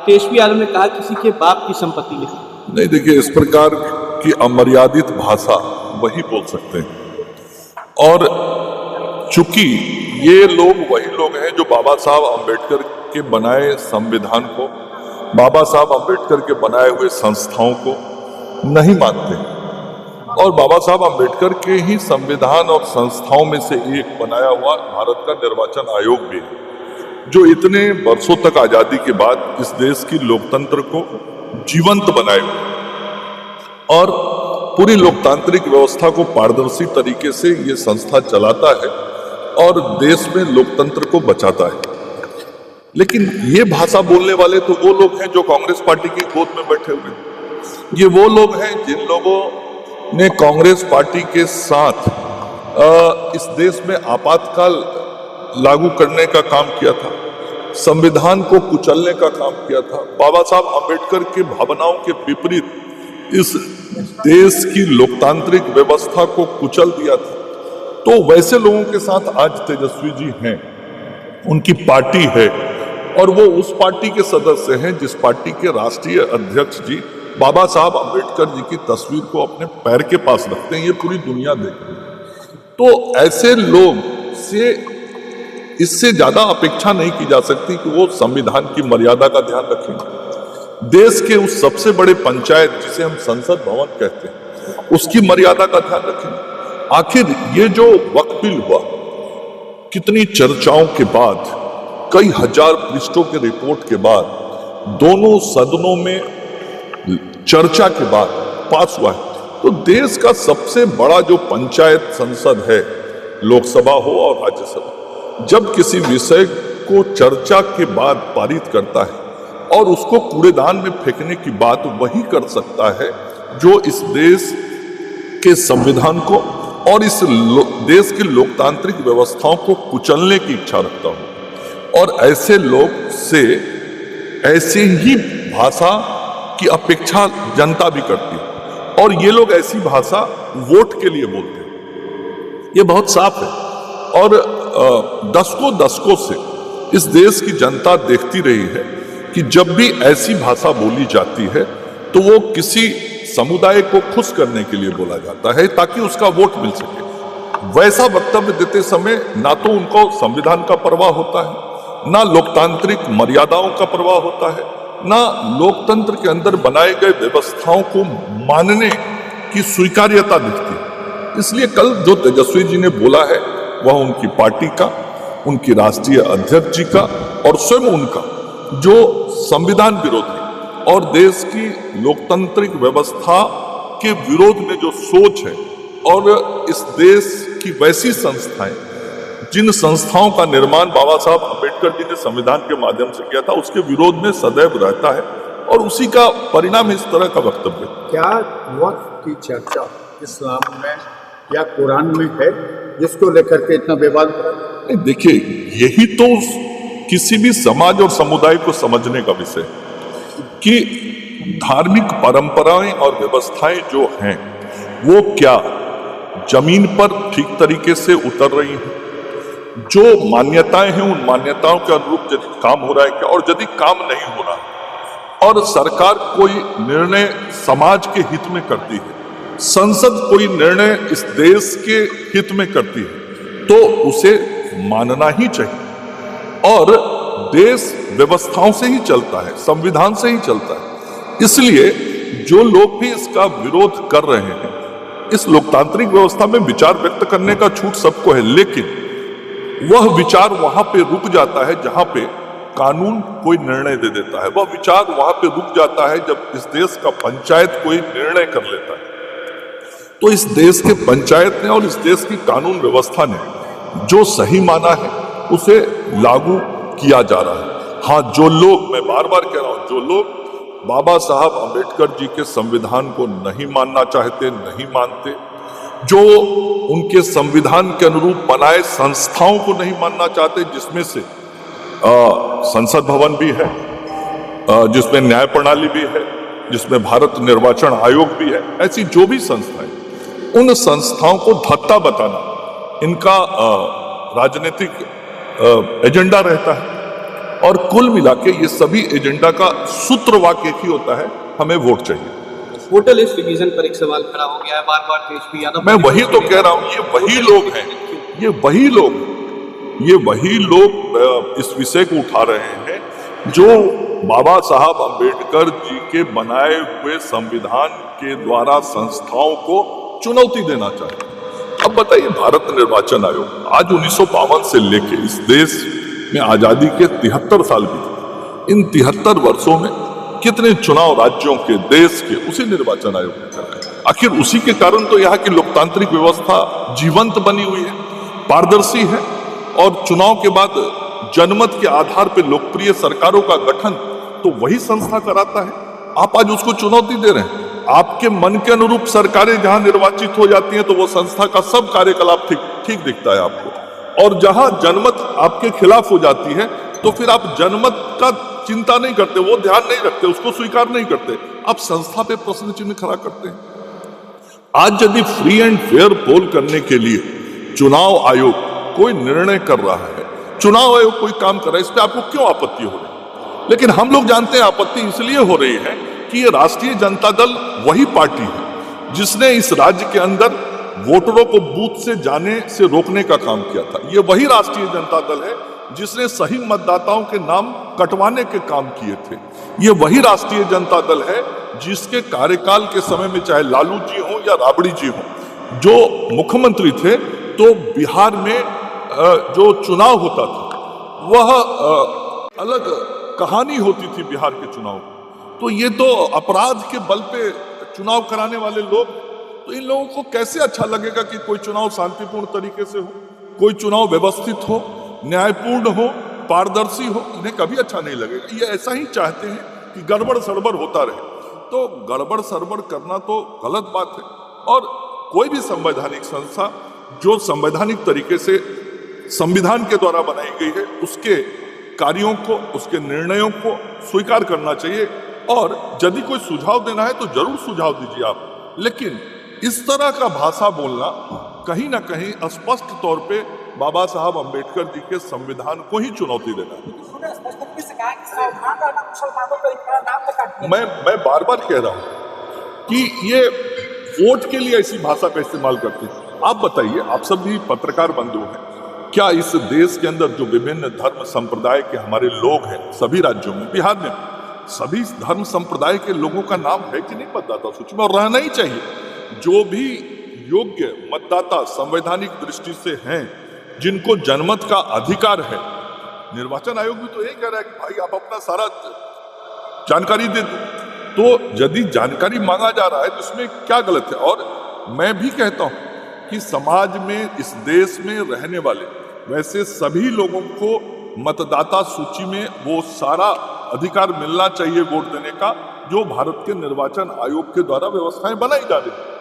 तेजस्वी यादव ने कहा किसी के बाप की संपत्ति लिखी। नहीं, देखिए, इस प्रकार की अमर्यादित भाषा वही बोल सकते हैं। और चूंकि ये लोग वही लोग हैं जो बाबा साहब अम्बेडकर के बनाए संविधान को, बाबा साहब अम्बेडकर के बनाए हुए संस्थाओं को नहीं मानते, और बाबा साहब अम्बेडकर के ही संविधान और संस्थाओं में से एक बनाया हुआ भारत का निर्वाचन आयोग भी है, जो इतने वर्षों तक आजादी के बाद इस देश की लोकतंत्र को जीवंत बनाए हुए और पूरी लोकतांत्रिक व्यवस्था को पारदर्शी तरीके से ये संस्था चलाता है और देश में लोकतंत्र को बचाता है। लेकिन ये भाषा बोलने वाले तो वो लोग हैं जो कांग्रेस पार्टी की गोद में बैठे हुए हैं। ये वो लोग हैं जिन लोगों ने कांग्रेस पार्टी के साथ इस देश में आपातकाल लागू करने का काम किया था, संविधान को कुचलने का काम किया था, बाबा साहब अम्बेडकर की भावनाओं के विपरीत इस देश की लोकतांत्रिक व्यवस्था को कुचल दिया था। तो वैसे लोगों के साथ आज तेजस्वी जी हैं, उनकी पार्टी है, और वो उस पार्टी के सदस्य हैं जिस पार्टी के राष्ट्रीय अध्यक्ष जी बाबा साहब अम्बेडकर जी की तस्वीर को अपने पैर के पास रखते हैं। ये पूरी दुनिया देख रही है। तो ऐसे लोग से इससे ज्यादा अपेक्षा नहीं की जा सकती कि वो संविधान की मर्यादा का ध्यान रखें। देश के उस सबसे बड़े पंचायत जिसे हम संसद भवन कहते हैं, उसकी मर्यादा का ध्यान रखें। आखिर ये जो वक्फ बिल हुआ, कितनी चर्चाओं के बाद, कई हजार पृष्ठों के रिपोर्ट के बाद, दोनों सदनों में चर्चा के बाद पास हुआ है। तो देश का सबसे बड़ा जो पंचायत संसद है, लोकसभा हो और राज्यसभा, जब किसी विषय को चर्चा के बाद पारित करता है और उसको कूड़ेदान में फेंकने की बात वही कर सकता है जो इस देश के संविधान को और इस देश की लोकतांत्रिक व्यवस्थाओं को कुचलने की इच्छा रखता हूं। और ऐसे लोग से ऐसे ही भाषा की अपेक्षा जनता भी करती है, और ये लोग ऐसी भाषा वोट के लिए बोलते हैं। ये बहुत साफ है, और दशकों से इस देश की जनता देखती रही है कि जब भी ऐसी भाषा बोली जाती है तो वो किसी समुदाय को खुश करने के लिए बोला जाता है ताकि उसका वोट मिल सके। वैसा वक्तव्य देते समय ना तो उनको संविधान का परवाह होता है, ना लोकतांत्रिक मर्यादाओं का परवाह होता है, ना लोकतंत्र के अंदर बनाए गए व्यवस्थाओं को मानने की स्वीकार्यता दिखती है। इसलिए कल जो तेजस्वी जी ने बोला है वह उनकी पार्टी का, उनकी राष्ट्रीय अध्यक्ष जी का और स्वयं उनका जो संविधान विरोधी और देश की लोकतांत्रिक व्यवस्था के विरोध में जो सोच है, और इस देश की वैसी संस्थाएं जिन संस्थाओं का निर्माण बाबा साहब अम्बेडकर जी ने संविधान के माध्यम से किया था, उसके विरोध में सदैव रहता है, और उसी का परिणाम इस तरह का वक्तव्य। क्या वक्फ की चर्चा इस्लाम में या कुरान में है जिसको लेकर के इतना विवाद? नहीं, देखिए, यही तो किसी भी समाज और समुदाय को समझने का विषय कि धार्मिक परंपराएं और व्यवस्थाएं जो हैं वो क्या जमीन पर ठीक तरीके से उतर रही हैं, जो मान्यताएं हैं उन मान्यताओं के अनुरूप यदि काम हो रहा है क्या, और यदि काम नहीं हो रहा और सरकार कोई निर्णय समाज के हित में करती है, संसद कोई निर्णय इस देश के हित में करती है, तो उसे मानना ही चाहिए। और देश व्यवस्थाओं से ही चलता है, संविधान से ही चलता है। इसलिए जो लोग भी इसका विरोध कर रहे हैं, इस लोकतांत्रिक व्यवस्था में विचार व्यक्त करने का छूट सबको है, लेकिन वह विचार वहां पे रुक जाता है जहां पे कानून कोई निर्णय दे देता है। वह विचार वहां पे रुक जाता है जब इस देश का पंचायत कोई निर्णय कर लेता है। तो इस देश के पंचायत ने और इस देश की कानून व्यवस्था ने जो सही माना है उसे लागू किया जा रहा है। हाँ, जो लोग, मैं बार बार कह रहा हूं, जो लोग बाबा साहब अम्बेडकर जी के संविधान को नहीं मानना चाहते, नहीं मानते, जो उनके संविधान के अनुरूप बनाए संस्थाओं को नहीं मानना चाहते, जिसमें से संसद भवन भी है, जिसमें न्याय प्रणाली भी है, जिसमें भारत निर्वाचन आयोग भी है, ऐसी जो भी संस्थाएं, उन संस्थाओं को धत्ता बताना इनका राजनीतिक एजेंडा रहता है। और कुल मिला के ये सभी एजेंडा का सूत्र वाक्य एक ही होता है, हमें वोट चाहिए। वोटर लिस्ट रिवीजन पर एक सवाल खड़ा हो गया है बार बार तेजस्वी यादव। मैं वही तो कह रहा हूं, ये वही लोग हैं, ये वही लोग इस विषय को उठा रहे हैं जो बाबा साहब अंबेडकर जी के बनाए हुए संविधान के द्वारा संस्थाओं को चुनौती देना चाहते हैं। अब बताइए, भारत निर्वाचन आयोग आज 1952 से लेके इस देश में आजादी के 73 साल बीते। इन 73 वर्षों में कितने चुनाव राज्यों के, देश के, उसी निर्वाचन आयोग ने कराए। आखिर उसी के कारण तो यहाँ की लोकतांत्रिक व्यवस्था जीवंत बनी हुई है, पारदर्शी है, और चुनाव के बाद जनमत के आधार पर लोकप्रिय सरकारों का गठन तो वही संस्था कराता है। आप आज उसको चुनौती दे रहे हैं। आपके मन के अनुरूप सरकारें जहां निर्वाचित हो जाती हैं तो वो संस्था का सब कार्यकलाप ठीक दिखता है आपको, और जहां जनमत आपके खिलाफ हो जाती है तो फिर आप जनमत का चिंता नहीं करते, वो ध्यान नहीं रखते, उसको स्वीकार नहीं करते, आप संस्था पे प्रश्न चिन्ह खड़ा करते हैं। आज यदि फ्री एंड फेयर पोल करने के लिए चुनाव आयोग कोई निर्णय कर रहा है, चुनाव आयोग कोई काम कर रहा है, इस पे आपको क्यों आपत्ति हो रही है? लेकिन हम लोग जानते हैं आपत्ति इसलिए हो रही है कि ये राष्ट्रीय जनता दल वही पार्टी है जिसने इस राज्य के अंदर वोटरों को बूथ से जाने से रोकने का काम किया था। ये वही राष्ट्रीय जनता दल है जिसने सही मतदाताओं के नाम कटवाने के काम किए थे। ये वही राष्ट्रीय जनता दल है जिसके कार्यकाल के समय में चाहे लालू जी हो या राबड़ी जी हो, जो मुख्यमंत्री थे, तो बिहार में जो चुनाव होता था वह अलग कहानी होती थी बिहार के चुनाव। तो ये तो अपराध के बल पे चुनाव कराने वाले लोग, तो इन लोगों को कैसे अच्छा लगेगा कि कोई चुनाव शांतिपूर्ण तरीके से हो, कोई चुनाव व्यवस्थित हो, न्यायपूर्ण हो, पारदर्शी हो? इन्हें कभी अच्छा नहीं लगेगा। ये ऐसा ही चाहते हैं कि गड़बड़ सड़बड़ होता रहे। तो गड़बड़ सड़बड़ करना तो गलत बात है, और कोई भी संवैधानिक संस्था जो संवैधानिक तरीके से संविधान के द्वारा बनाई गई है उसके कार्यों को, उसके निर्णयों को स्वीकार करना चाहिए। और यदि कोई सुझाव देना है तो जरूर सुझाव दीजिए आप, लेकिन इस तरह का भाषा बोलना कहीं ना कहीं स्पष्ट तौर पे बाबा साहब अंबेडकर जी के संविधान को ही चुनौती देना है। मैं बार बार कह रहा हूं कि ये वोट के लिए ऐसी भाषा का इस्तेमाल करते हैं। आप बताइए, आप सब भी पत्रकार बंधु हैं, क्या इस देश के अंदर जो विभिन्न धर्म संप्रदाय के हमारे लोग हैं, सभी राज्यों में, बिहार में सभी धर्म संप्रदाय के लोगों का नाम है कि नहीं मतदाता सूची में? और रहना ही चाहिए। जो भी योग्य मतदाता संवैधानिक दृष्टि से हैं, जिनको जनमत का अधिकार है, निर्वाचन आयोग भी तो यही कह रहा है कि भाई आप अपना सारा जानकारी दे दो। तो यदि जानकारी मांगा जा रहा है तो इसमें क्या गलत है? और मैं भी कहता हूं कि समाज में, इस देश में रहने वाले वैसे सभी लोगों को मतदाता सूची में वो सारा अधिकार मिलना चाहिए वोट देने का, जो भारत के निर्वाचन आयोग के द्वारा व्यवस्थाएं बनाई जा रही है।